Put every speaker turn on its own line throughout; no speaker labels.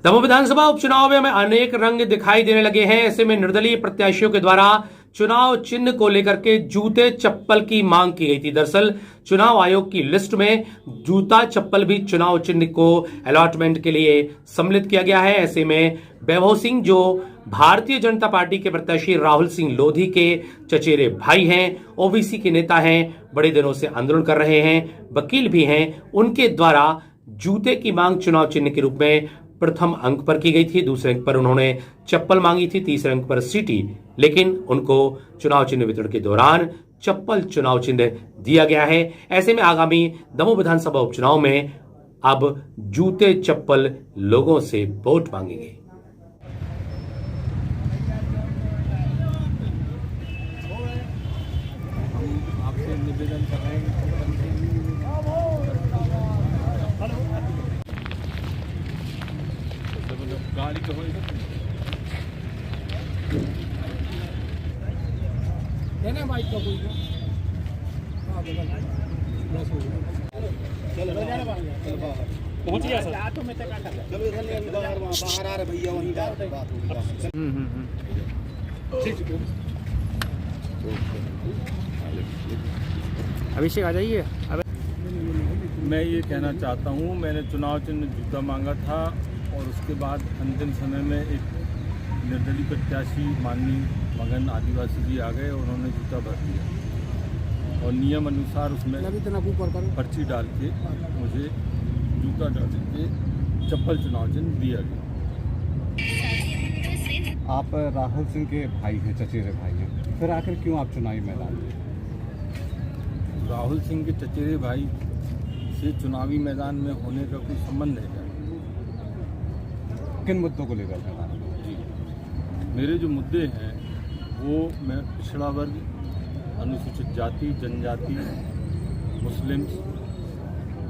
दमोह विधानसभा उपचुनाव में अनेक रंग दिखाई देने लगे हैं। ऐसे में निर्दलीय प्रत्याशियों के द्वारा चुनाव चिन्ह को लेकर के जूते चप्पल की मांग की गई थी। दरअसल चुनाव आयोग की लिस्ट में जूता चप्पल भी चुनाव चिन्ह को अलॉटमेंट के लिए सम्मिलित किया गया है। ऐसे में वैभव सिंह, जो भारतीय जनता पार्टी के प्रत्याशी राहुल सिंह लोधी के चचेरे भाई हैं, ओबीसी के नेता हैं, बड़े दिनों से आंदोलन कर रहे हैं, वकील भी हैं, उनके द्वारा जूते की मांग चुनाव चिन्ह के रूप में प्रथम अंक पर की गई थी। दूसरे अंक पर उन्होंने चप्पल मांगी थी, तीसरे अंक पर सीटी, लेकिन उनको चुनाव चिन्ह वितरण के दौरान चप्पल चुनाव चिन्ह दिया गया है। ऐसे में आगामी दमोह विधानसभा उपचुनाव में अब जूते चप्पल लोगों से वोट मांगेंगे।
आपसे निवेदन कर रहे हैं गाड़ी तो हो ना बाइक का कोई पहुंच गया सर।
चलो इधर बाहर आ रहे भैया, वहीं बात
अभिषेक आ जाइए।
मैं ये कहना चाहता हूँ, मैंने चुनाव चिन्ह जूता मांगा था और उसके बाद अंतिम समय में एक निर्दलीय प्रत्याशी माननीय मगन आदिवासी जी आ गए और उन्होंने जूता भर दिया और नियम अनुसार उसमें पर्ची डाल के मुझे जूता डाल के चप्पल चुनाव चिन्ह दिया गया।
आप राहुल सिंह के भाई हैं, चचेरे भाई हैं, फिर आखिर क्यों आप चुनावी मैदान में?
राहुल सिंह के चचेरे भाई से चुनावी मैदान में होने का कोई संबंध है क्या?
किन मुद्दों को लेकर मैदान में?
मेरे जो मुद्दे हैं वो मैं पिछड़ा वर्ग, अनुसूचित जाति, जनजाति, मुस्लिम्स,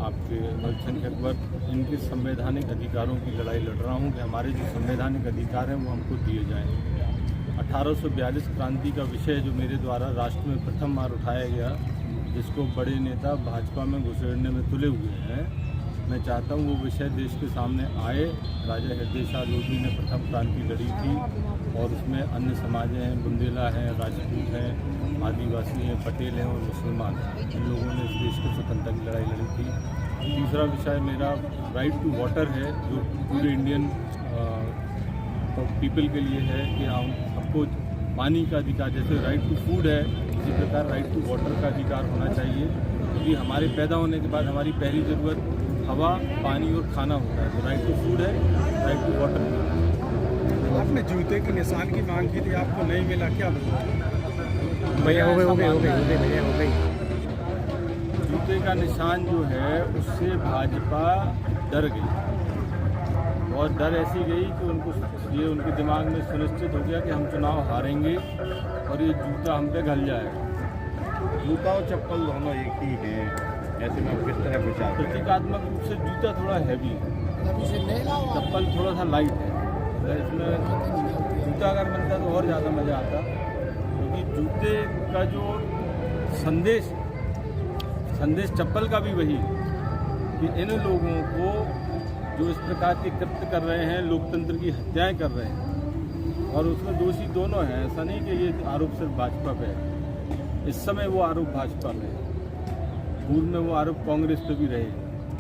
आपके अल्पसंख्यक वर्ग, इनके संवैधानिक अधिकारों की लड़ाई लड़ रहा हूँ कि हमारे जो संवैधानिक अधिकार हैं वो हमको दिए जाएं। 1842 क्रांति का विषय जो मेरे द्वारा राष्ट्र में प्रथम बार उठाया गया, जिसको बड़े नेता भाजपा में घुसेड़ने में तुले हुए हैं, मैं चाहता हूँ वो विषय देश के सामने आए। राजा हृदय शाह लोधी ने प्रथम क्रांति लड़ी थी और उसमें अन्य समाजें हैं, बुंदेला हैं, राजपूत हैं, आदिवासी हैं, पटेल हैं और मुसलमान हैं। इन लोगों ने इस देश की स्वतंत्रता की लड़ाई लड़ी थी। तीसरा विषय मेरा राइट टू वाटर है, जो पूरे इंडियन पीपल के लिए है कि हम सबको पानी का अधिकार, जैसे राइट टू फूड है, इसी प्रकार राइट टू वाटर का अधिकार होना चाहिए, क्योंकि हमारे पैदा होने के बाद हमारी पहली ज़रूरत हवा, पानी और खाना होता है। तो राइट टू फूड है, राइट टू वाटर।
आपने जूते के निशान की मांग की थी, आपको नहीं मिला, क्या
भैया हो गई।
जूते का निशान जो है उससे भाजपा डर गई और डर ऐसी गई कि ये उनके दिमाग में सुनिश्चित हो गया कि हम चुनाव हारेंगे और ये जूता हम पे घल जाएगा।
जूता और चप्पल दोनों एक ही हैं, ऐसे में किस तरह विचार?
प्रतीकात्मक रूप से जूता थोड़ा हैवी है, चप्पल थोड़ा सा लाइट है। इसमें जूता अगर बनता तो और ज़्यादा मज़ा आता, क्योंकि जूते का जो संदेश चप्पल का भी वही कि इन लोगों को जो इस प्रकार के कृत्य कर रहे हैं, लोकतंत्र की हत्याएं कर रहे हैं, और उसमें दोषी दोनों हैं। ऐसा नहीं कि ये आरोप सिर्फ भाजपा पे है, इस समय वो आरोप भाजपा पे है, पूर्व में वो आरोप कांग्रेस पे भी रहे।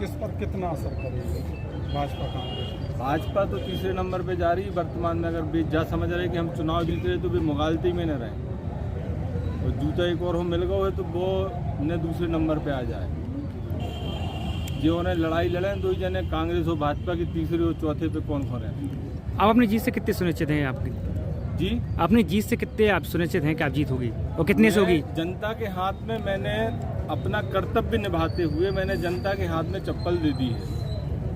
किस पर कितना असर करेगा भाजपा कांग्रेस?
भाजपा तो तीसरे नंबर पे जा रही है वर्तमान में। अगर वे जा समझ रहे कि हम चुनाव जीत रहे तो वे मुगालती में न रहे, और जूता एक और हो मिल गए तो वो ने दूसरे नंबर पे आ जाए। जो उन्हें लड़ाई लड़े दो जने, कांग्रेस और भाजपा की, तीसरे और चौथे पे कौन है?
आप अपनी जीत से कितने सुनिश्चित हैं? आपकी
जी,
अपनी जीत से कितने आप सुनिश्चित हैं कि आप जीत होगी और कितने से होगी?
जनता के हाथ में मैंने अपना कर्तव्य निभाते हुए मैंने जनता के हाथ में चप्पल दे दी है।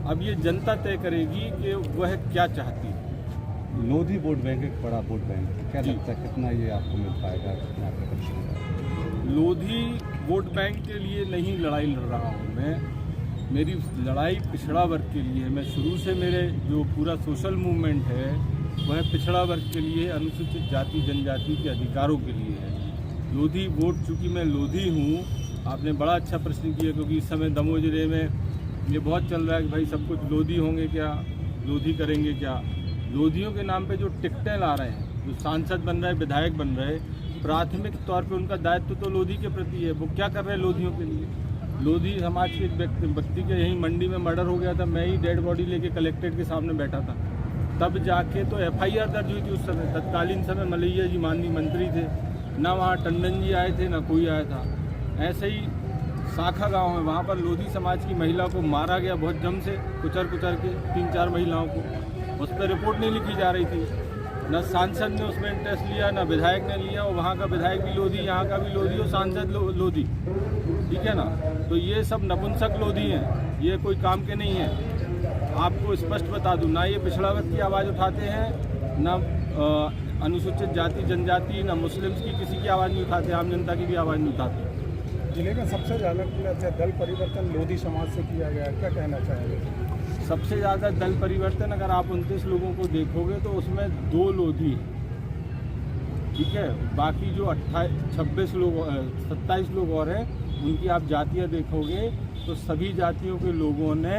अब ये जनता तय करेगी कि वह क्या चाहती है।
लोधी वोट बैंक एक बड़ा वोट बैंक, क्या लगता है कितना ये आपको मिल पाएगा?
लोधी वोट बैंक के लिए नहीं लड़ाई लड़ रहा हूँ मैं, मेरी लड़ाई पिछड़ा वर्ग के लिए है। मैं शुरू से मेरे जो पूरा सोशल मूवमेंट है वह पिछड़ा वर्ग के लिए, अनुसूचित जाति जनजाति के अधिकारों के लिए है। लोधी वोट, चूँकि मैं लोधी हूँ, आपने बड़ा अच्छा प्रश्न किया, क्योंकि इस समय दमोह जिले में ये बहुत चल रहा है कि भाई सब कुछ लोधी होंगे क्या, लोधी करेंगे क्या? लोधियों के नाम पे जो टिकटें ला रहे हैं, जो सांसद बन रहे, विधायक बन रहे, प्राथमिक तौर पे उनका दायित्व तो लोधी के प्रति है। वो क्या कर रहे हैं लोधियों के लिए? लोधी समाज के एक व्यक्ति के यहीं मंडी में मर्डर हो गया था, मैं ही डेड बॉडी लेके कलेक्ट्रेट के सामने बैठा था, तब जाके तो FIR दर्ज हुई थी। उस समय तत्कालीन समय मलैया जी माननीय मंत्री थे, ना वहाँ टंडन जी आए थे, ना कोई आया था। ऐसे ही शाखा गांव है, वहाँ पर लोधी समाज की महिला को मारा गया बहुत जम से, कुचर के 3-4 महिलाओं को। उस पर रिपोर्ट नहीं लिखी जा रही थी, न सांसद ने उसमें इंटरेस्ट लिया, न विधायक ने लिया। और वहाँ का विधायक भी लोधी, यहाँ का भी लोधी और सांसद लोधी, ठीक है ना। तो ये सब नपुंसक लोधी हैं, ये कोई काम के नहीं है। आपको स्पष्ट बता दूं, ना ये पिछड़ा वर्ग की आवाज़ उठाते हैं, ना अनुसूचित जाति जनजाति, ना मुस्लिम्स की किसी की आवाज़ नहीं उठाते, आम जनता की भी आवाज़ नहीं उठाते।
जिले में सबसे ज़्यादा दल परिवर्तन लोधी समाज से किया गया, क्या कहना चाहेंगे?
सबसे ज़्यादा दल परिवर्तन अगर आप 29 लोगों को देखोगे तो उसमें 2 लोधी हैं, ठीक है। बाकी जो 27 लोग और हैं, उनकी आप जातियाँ देखोगे तो सभी जातियों के लोगों ने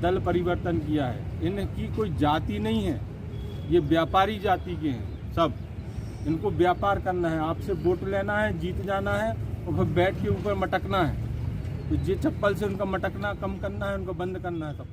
दल परिवर्तन किया है। इनकी कोई जाति नहीं है, ये व्यापारी जाति के हैं सब। इनको व्यापार करना है, आपसे वोट लेना है, जीत जाना है और फिर बैठ के ऊपर मटकना है। तो ये चप्पल से उनका मटकना कम करना है, उनको बंद करना है सब।